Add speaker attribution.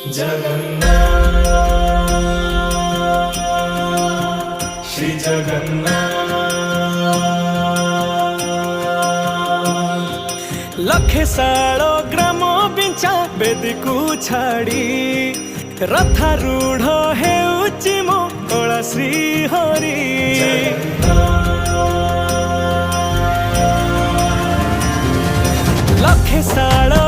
Speaker 1: जगन्नाथ श्री जगन्नाथ।
Speaker 2: लखे सालो ग्राम बिंचा बेदी को छाड़ी रथारूढ़ हेउची मो कला श्री हरि। लखे सालो